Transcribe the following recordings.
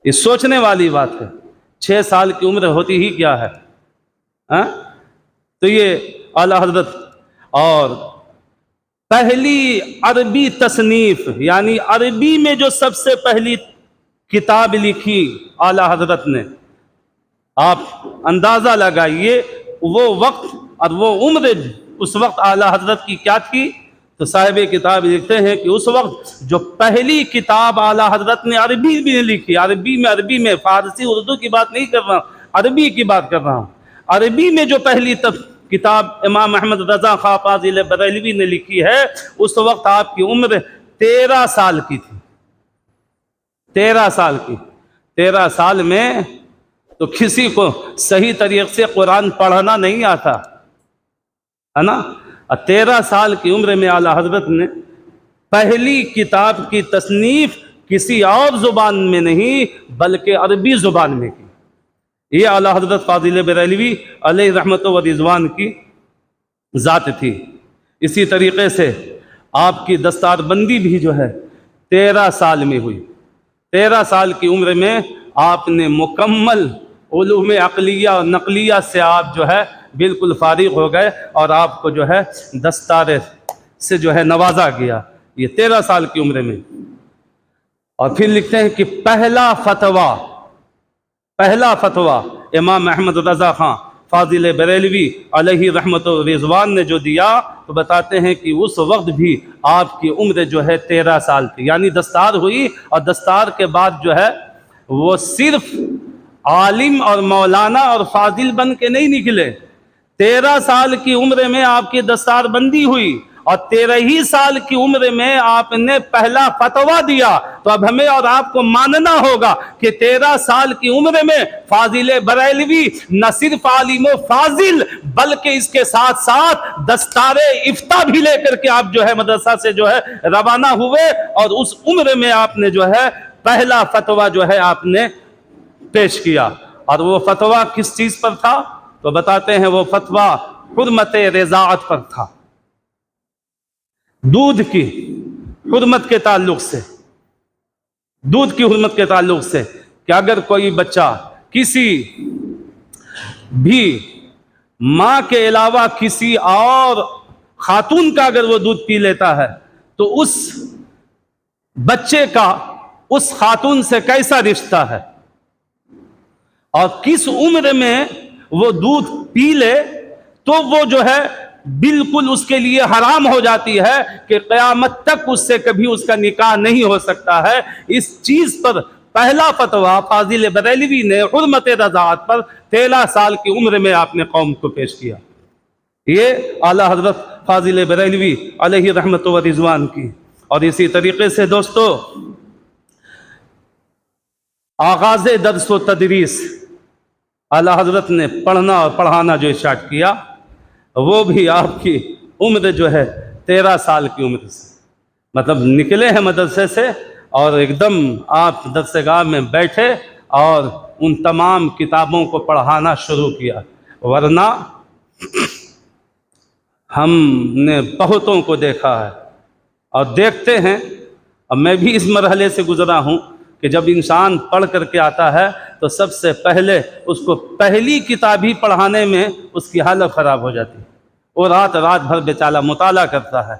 یہ سوچنے والی بات ہے، 6 سال کی عمر ہوتی ہی کیا ہے تو یہ اعلیٰ حضرت اور پہلی عربی تصنیف یعنی عربی میں جو سب سے پہلی کتاب لکھی اعلیٰ حضرت نے، آپ اندازہ لگائیے وہ وقت اور وہ عمر اس وقت اعلیٰ حضرت کی کیا تھی. تو صاحب کتاب لکھتے ہیں کہ اس وقت جو پہلی کتاب اعلیٰ حضرت نے عربی میں لکھی، عربی میں فارسی اردو کی بات نہیں کر رہا ہوں، عربی کی بات کر رہا ہوں. عربی میں جو پہلی کتاب امام احمد رضا خان فاضل بریلوی نے لکھی ہے، اس وقت آپ کی عمر 13 سال کی تھی. 13 سال کی. 13 سال میں تو کسی کو صحیح طریقے سے قرآن پڑھنا نہیں آتا ہے نا. 13 سال کی عمر میں اعلیٰ حضرت نے پہلی کتاب کی تصنیف کسی اور زبان میں نہیں بلکہ عربی زبان میں کی. یہ اعلیٰ حضرت فاضل بریلوی علیہ رحمت و رضوان کی ذات تھی. اسی طریقے سے آپ کی دستار بندی بھی جو ہے 13 سال میں ہوئی. 13 سال کی عمر میں آپ نے مکمل علوم عقلیہ اور نقلیہ سے آپ جو ہے بالکل فارغ ہو گئے اور آپ کو جو ہے دستار سے جو ہے نوازا گیا. یہ 13 سال کی عمر میں. اور پھر لکھتے ہیں کہ پہلا فتویٰ امام احمد رضا خان فاضل بریلوی علیہ رحمت و رضوان نے جو دیا تو بتاتے ہیں کہ اس وقت بھی آپ کی عمر جو ہے 13 سال تھی. یعنی دستار ہوئی اور دستار کے بعد جو ہے وہ صرف عالم اور مولانا اور فاضل بن کے نہیں نکلے. 13 سال کی عمر میں آپ کی دستار بندی ہوئی اور 13 ہی سال کی عمر میں آپ نے پہلا فتویٰ دیا. تو اب ہمیں اور آپ کو ماننا ہوگا کہ 13 سال کی عمر میں فاضل بریلوی نہ صرف عالم و فاضل بلکہ اس کے ساتھ ساتھ دستار افتاء بھی لے کر کے آپ جو ہے مدرسہ سے جو ہے روانہ ہوئے اور اس عمر میں آپ نے جو ہے پہلا فتویٰ جو ہے آپ نے پیش کیا. اور وہ فتویٰ کس چیز پر تھا تو بتاتے ہیں وہ فتویٰ حرمت رضاعت پر تھا. دودھ کی حرمت کے تعلق سے کہ اگر کوئی بچہ کسی بھی ماں کے علاوہ کسی اور خاتون کا اگر وہ دودھ پی لیتا ہے تو اس بچے کا اس خاتون سے کیسا رشتہ ہے اور کس عمر میں وہ دودھ پی لے تو وہ جو ہے بالکل اس کے لیے حرام ہو جاتی ہے کہ قیامت تک اس سے کبھی اس کا نکاح نہیں ہو سکتا ہے. اس چیز پر پہلا فتویٰ فاضل بریلوی نے حرمت رضاعت پر 13 سال کی عمر میں آپ نے قوم کو پیش کیا. یہ اعلیٰ حضرت فاضل بریلوی علیہ رحمت و رضوان کی. اور اسی طریقے سے دوستو آغاز درس و تدریس اعلیٰ حضرت نے پڑھنا اور پڑھانا جو اسٹارٹ کیا وہ بھی آپ کی عمر جو ہے 13 سال کی عمر سے. مطلب نکلے ہیں مدرسے سے اور ایک دم آپ درسگاہ میں بیٹھے اور ان تمام کتابوں کو پڑھانا شروع کیا. ورنہ ہم نے بہتوں کو دیکھا ہے اور دیکھتے ہیں، اور میں بھی اس مرحلے سے گزرا ہوں کہ جب انسان پڑھ کر کے آتا ہے تو سب سے پہلے اس کو پہلی کتاب ہی پڑھانے میں اس کی حالت خراب ہو جاتی ہے. وہ رات بھر بیچارہ مطالعہ کرتا ہے،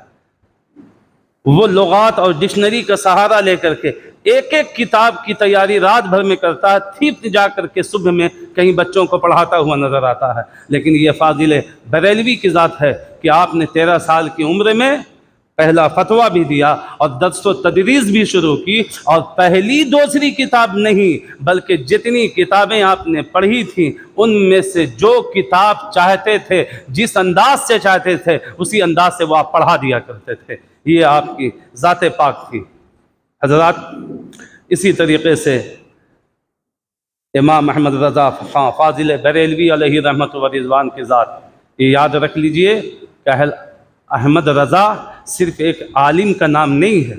وہ لغات اور ڈکشنری کا سہارا لے کر کے ایک کتاب کی تیاری رات بھر میں کرتا ہے، پھر جا کر کے صبح میں کہیں بچوں کو پڑھاتا ہوا نظر آتا ہے. لیکن یہ فاضل بریلوی کی ذات ہے کہ آپ نے 13 سال کی عمر میں پہلا فتویٰ بھی دیا اور درس و تدریس بھی شروع کی. اور پہلی دوسری کتاب نہیں بلکہ جتنی کتابیں آپ نے پڑھی تھیں ان میں سے جو کتاب چاہتے تھے، جس انداز سے چاہتے تھے اسی انداز سے وہ آپ پڑھا دیا کرتے تھے. یہ آپ کی ذات پاک تھی. حضرات اسی طریقے سے امام احمد رضا خان فاضل بریلوی علیہ رحمت و رضوان کی ذات، یہ یاد رکھ لیجئے کہ احمد رضا صرف ایک عالم کا نام نہیں ہے.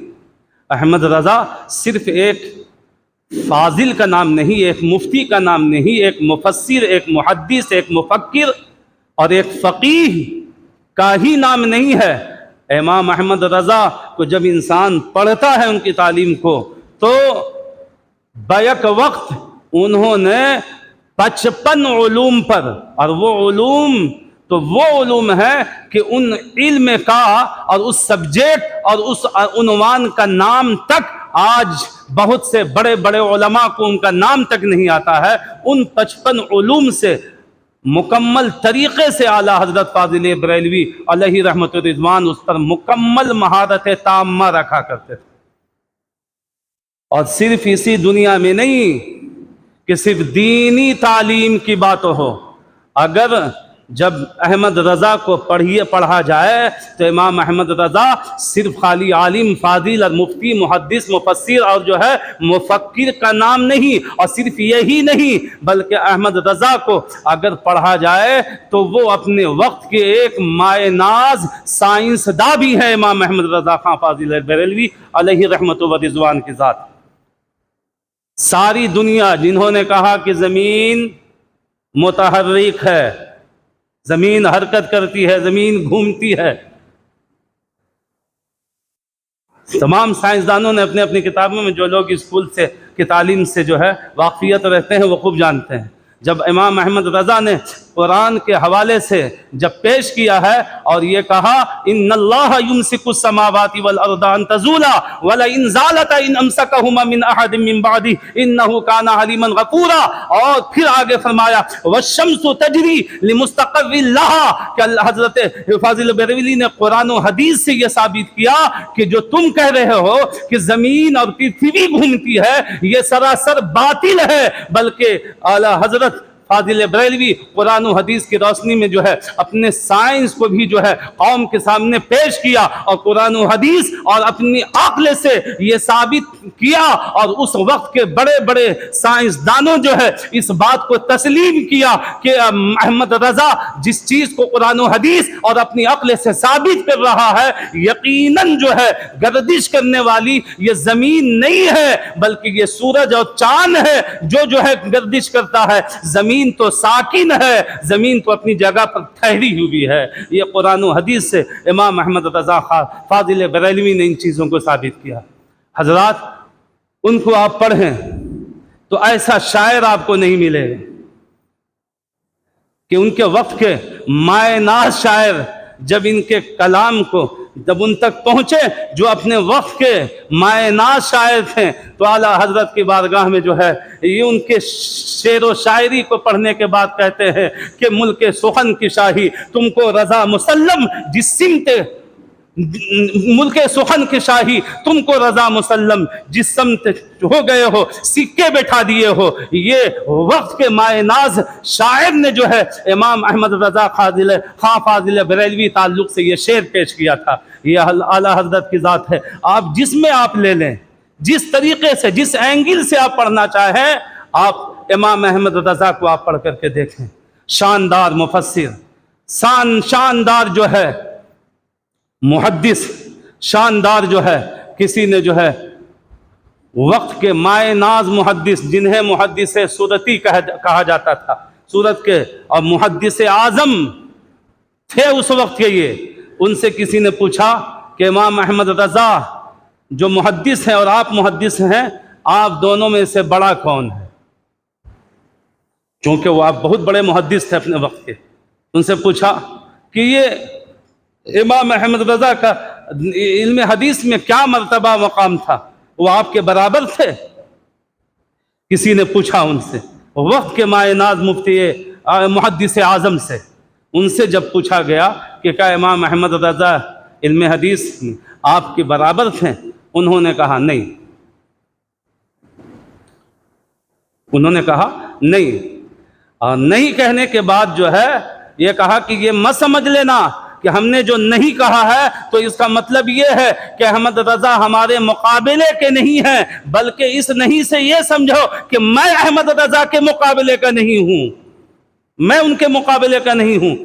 احمد رضا صرف ایک فاضل کا نام نہیں، ایک مفتی کا نام نہیں، ایک مفسر، ایک محدث، ایک مفکر اور ایک فقیہ کا ہی نام نہیں ہے. امام احمد رضا کو جب انسان پڑھتا ہے ان کی تعلیم کو تو بیک وقت انہوں نے 55 علوم پر، اور وہ علوم تو وہ علوم ہے کہ ان علم کا اور اس سبجیکٹ اور اس عنوان کا نام تک آج بہت سے بڑے بڑے علماء کو ان کا نام تک نہیں آتا ہے۔ ان 55 علوم سے مکمل طریقے سے اعلیٰ حضرت فاضل بریلوی علیہ رحمت و رضوان اس پر مکمل مہارت تامہ رکھا کرتے تھے۔ اور صرف اسی دنیا میں نہیں کہ صرف دینی تعلیم کی بات ہو، اگر جب احمد رضا کو پڑھا جائے تو امام احمد رضا صرف خالی عالم فاضل اور مفتی محدث مفسر اور جو ہے مفکر کا نام نہیں، اور صرف یہی نہیں بلکہ احمد رضا کو اگر پڑھا جائے تو وہ اپنے وقت کے ایک مائع ناز سائنسداں بھی ہے امام احمد رضا خان فاضل بریلوی علیہ رحمت و رضوان کی ذات۔ ساری دنیا جنہوں نے کہا کہ زمین متحرک ہے، زمین حرکت کرتی ہے، زمین گھومتی ہے، تمام سائنسدانوں نے اپنے اپنی کتابوں میں، جو لوگ اسکول سے کی تعلیم سے جو ہے واقفیت رہتے ہیں وہ خوب جانتے ہیں، جب امام احمد رضا نے قرآن کے حوالے سے جب پیش کیا ہے اور یہ کہا ان اللہ یمسک السماوات والارض ان تزولا ولئن زالتا ان امسکہما من احد من بعدہ انہ کان حلیما غفورا، اور پھر آگے فرمایا والشمس تجری لمستقر لہا، کہ حضرت فاضل بریلوی نے قرآن و حدیث سے یہ ثابت کیا کہ جو تم کہہ رہے ہو کہ زمین اور پرتھوی گھومتی ہے یہ سراسر باطل ہے، بلکہ اعلیٰ حضرت فاضل بریلوی قرآن و حدیث کی روشنی میں جو ہے اپنے سائنس کو بھی جو ہے قوم کے سامنے پیش کیا، اور قرآن و حدیث اور اپنی عقل سے یہ ثابت کیا، اور اس وقت کے بڑے بڑے سائنسدانوں جو ہے اس بات کو تسلیم کیا کہ احمد رضا جس چیز کو قرآن و حدیث اور اپنی عقل سے ثابت کر رہا ہے یقیناً جو ہے گردش کرنے والی یہ زمین نہیں ہے بلکہ یہ سورج اور چاند ہے جو ہے گردش کرتا ہے، زمین تو ساکن ہے، زمین تو اپنی جگہ پر ٹھہری ہوئی ہے۔ یہ قرآن و حدیث سے امام احمد رضا فاضل بریلوی نے ان چیزوں کو ثابت کیا۔ حضرات ان کو آپ پڑھیں تو ایسا شاعر آپ کو نہیں ملے کہ ان کے وقت کے مائع ناز شاعر جب ان کے کلام کو جب ان تک پہنچے جو اپنے وقت کے مائع ناز شاعر تھے تو اعلیٰ حضرت کی بارگاہ میں جو ہے یہ ان کے شعر و شاعری کو پڑھنے کے بعد کہتے ہیں کہ ملک سخن کی شاہی تم کو رضا مسلم جس سمت ملک سخن کی شاہی تم کو رضا مسلم جس سمت ہو گئے ہو سکے بٹھا دیے ہو۔ یہ وقت کے مائع ناز شاعر نے جو ہے امام احمد رضا خان فاضل بریلوی تعلق سے یہ شعر پیش کیا تھا۔ یہ اعلیٰ حضرت کی ذات ہے، آپ جس میں آپ لے لیں، جس طریقے سے جس اینگل سے آپ پڑھنا چاہیں، آپ امام احمد رضا کو آپ پڑھ کر کے دیکھیں، شاندار مفسر، شاندار جو ہے محدث، شاندار جو ہے کسی نے جو ہے وقت کے مائع ناز محدث جنہیں محدث سورتی کہا جاتا تھا، سورت کے اور محدث اعظم تھے اس وقت کے، یہ ان سے کسی نے پوچھا کہ امام احمد رضا جو محدث ہیں اور آپ محدث ہیں، آپ دونوں میں سے بڑا کون ہے؟ چونکہ وہ آپ بہت بڑے محدث تھے اپنے وقت کے، ان سے پوچھا کہ یہ امام احمد رضا کا علم حدیث میں کیا مرتبہ مقام تھا، وہ آپ کے برابر تھے؟ کسی نے پوچھا ان سے، وقت کے مائع ناز مفتی محدث اعظم سے، ان سے جب پوچھا گیا کہ کیا امام احمد رضا علم حدیث میں آپ کے برابر تھے، انہوں نے کہا نہیں، انہوں نے کہا نہیں، اور نہیں کہنے کے بعد جو ہے یہ کہا کہ یہ مت سمجھ لینا کہ ہم نے جو نہیں کہا ہے تو اس کا مطلب یہ ہے کہ احمد رضا ہمارے مقابلے کے نہیں ہیں، بلکہ اس نہیں سے یہ سمجھو کہ میں احمد رضا کے مقابلے کا نہیں ہوں، میں ان کے مقابلے کا نہیں ہوں۔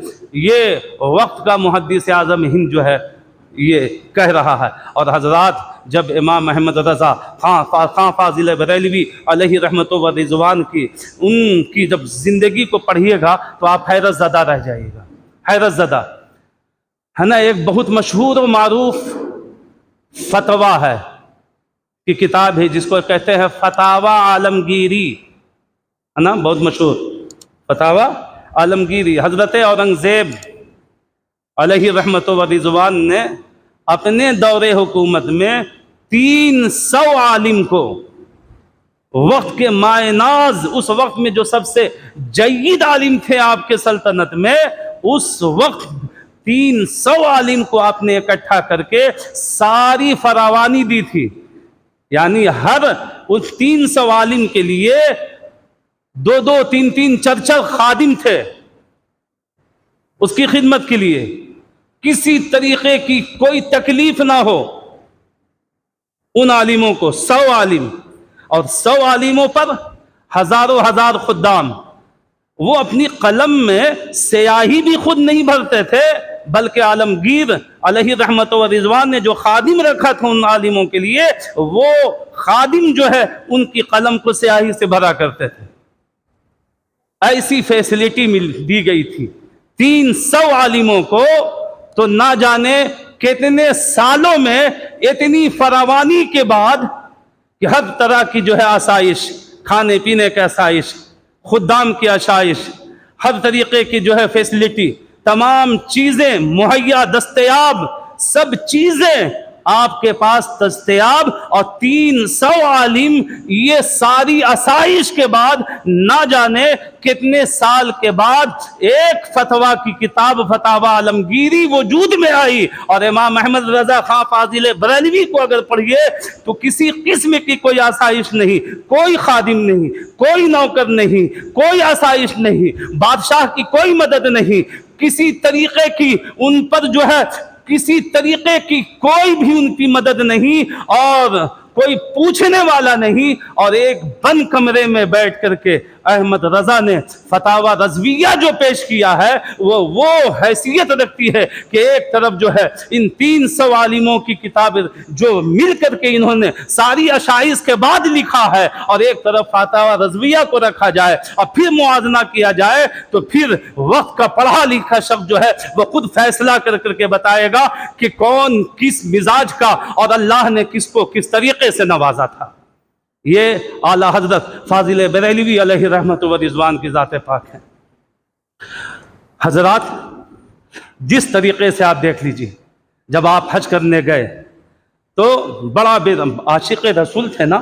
یہ وقت کا محدث اعظم ہند جو ہے یہ کہہ رہا ہے۔ اور حضرات جب امام احمد رضا خان فاضل بریلوی علیہ رحمت و رضوان کی ان کی جب زندگی کو پڑھیے گا تو آپ حیرت زدہ رہ جائیے گا، حیرت زدہ ہے نا۔ ایک بہت مشہور و معروف فتویٰ ہے کی کتاب ہے جس کو کہتے ہیں فتاوی عالمگیری، ہے نا، بہت مشہور فتاوی عالمگیری۔ حضرت اورنگزیب علیہ رحمت و رضوان نے اپنے دور حکومت میں 300 عالم کو، وقت کے مائے ناز، اس وقت میں جو سب سے جید عالم تھے آپ کے سلطنت میں، اس وقت 300 عالم کو آپ نے اکٹھا کر کے ساری فراوانی دی تھی۔ یعنی ہر اس 300 عالم کے لیے 2-2 3-3 4-4 خادم تھے اس کی خدمت کے لیے، کسی طریقے کی کوئی تکلیف نہ ہو ان عالموں کو۔ 100 عالم، اور 100 عالموں پر ہزاروں ہزار خدام۔ وہ اپنی قلم میں سیاہی بھی خود نہیں بھرتے تھے، بلکہ عالمگیر علیہ رحمت و رضوان نے جو خادم رکھا تھا ان عالموں کے لیے، وہ خادم جو ہے ان کی قلم کو سیاہی سے بھرا کرتے تھے۔ ایسی فیسلٹی دی گئی تھی 300 عالموں کو، تو نہ جانے کتنے سالوں میں اتنی فراوانی کے بعد کہ ہر طرح کی جو ہے آسائش، کھانے پینے کی آسائش، خدام کی آسائش، ہر طریقے کی جو ہے فیسلٹی، تمام چیزیں مہیا دستیاب، سب چیزیں آپ کے پاس دستیاب، اور 300 عالم یہ ساری آسائش کے بعد نہ جانے کتنے سال کے بعد ایک فتویٰ کی کتاب فتاوی عالمگیری وجود میں آئی۔ اور امام احمد رضا خان فاضل بریلوی کو اگر پڑھیے تو کسی قسم کی کوئی آسائش نہیں، کوئی خادم نہیں، کوئی نوکر نہیں، کوئی آسائش نہیں، بادشاہ کی کوئی مدد نہیں، کسی طریقے کی ان پر جو ہے کسی طریقے کی کوئی بھی ان کی مدد نہیں، اور کوئی پوچھنے والا نہیں، اور ایک بند کمرے میں بیٹھ کر کے احمد رضا نے فتاوی رضویہ جو پیش کیا ہے وہ حیثیت رکھتی ہے کہ ایک طرف جو ہے ان 300 عالموں کی کتاب جو مل کر کے انہوں نے ساری اشائش کے بعد لکھا ہے، اور ایک طرف فتاوی رضویہ کو رکھا جائے اور پھر موازنہ کیا جائے، تو پھر وقت کا پڑھا لکھا شخص جو ہے وہ خود فیصلہ کر کر کے بتائے گا کہ کون کس مزاج کا اور اللہ نے کس کو کس طریقے سے نوازا تھا۔ یہ اعلیٰ حضرت فاضل بریلوی علیہ رحمت و رضوان کی ذات پاک ہے۔ حضرات، جس طریقے سے آپ دیکھ لیجئے، جب آپ حج کرنے گئے تو بڑا عاشق رسول تھے نا۔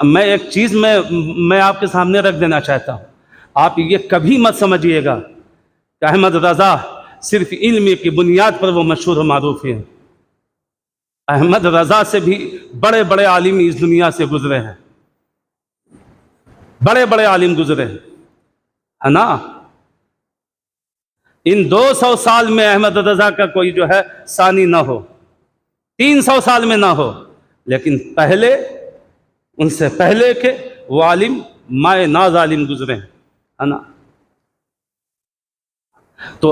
میں ایک چیز میں آپ کے سامنے رکھ دینا چاہتا ہوں، آپ یہ کبھی مت سمجھیے گا کہ احمد رضا صرف علم کی بنیاد پر وہ مشہور و معروف ہیں۔ احمد رضا سے بھی بڑے بڑے عالم اس دنیا سے گزرے ہیں، بڑے بڑے عالم گزرے ہیں، ہے نا۔ ان 200 سال میں احمد رضا کا کوئی جو ہے ثانی نہ ہو، 300 سال میں نہ ہو، لیکن پہلے ان سے پہلے کے وہ عالم مائے ناز عالم گزرے ہیں، ہے نا۔ تو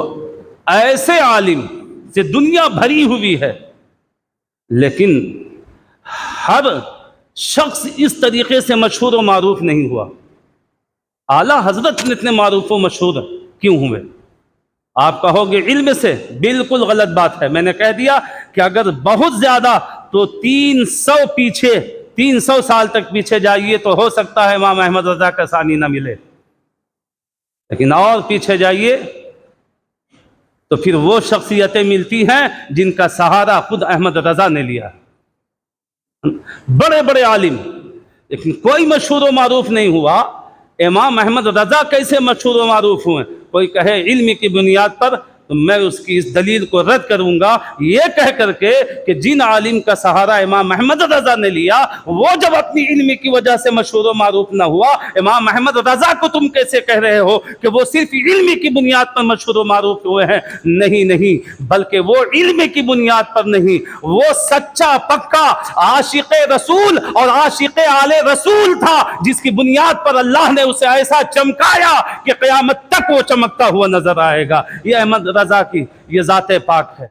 ایسے عالم سے دنیا بھری ہوئی ہے، لیکن ہر شخص اس طریقے سے مشہور و معروف نہیں ہوا۔ اعلیٰ حضرت اتنے معروف و مشہور کیوں ہوئے؟ آپ کہو گے علم سے، بالکل غلط بات ہے۔ میں نے کہہ دیا کہ اگر بہت زیادہ تو 300 سال تک پیچھے جائیے تو ہو سکتا ہے امام احمد رضا کا ثانی نہ ملے، لیکن اور پیچھے جائیے تو پھر وہ شخصیتیں ملتی ہیں جن کا سہارا خود احمد رضا نے لیا۔ بڑے بڑے عالم، لیکن کوئی مشہور و معروف نہیں ہوا۔ امام احمد رضا کیسے مشہور و معروف ہوئے؟ کوئی کہے علم کی بنیاد پر، تو میں اس کی اس دلیل کو رد کروں گا یہ کہہ کر کے کہ جن عالم کا سہارا امام احمد رضا نے لیا، وہ جب اپنی علم کی وجہ سے مشہور و معروف نہ ہوا، امام احمد رضا کو تم کیسے کہہ رہے ہو کہ وہ صرف علم کی بنیاد پر مشہور و معروف ہوئے ہیں؟ نہیں، بلکہ وہ علم کی بنیاد پر نہیں، وہ سچا پکا عاشق رسول اور عاشق آل رسول تھا، جس کی بنیاد پر اللہ نے اسے ایسا چمکایا کہ قیامت تک وہ چمکتا ہوا نظر آئے گا۔ یہ احمد رضا کی یہ ذات پاک ہے۔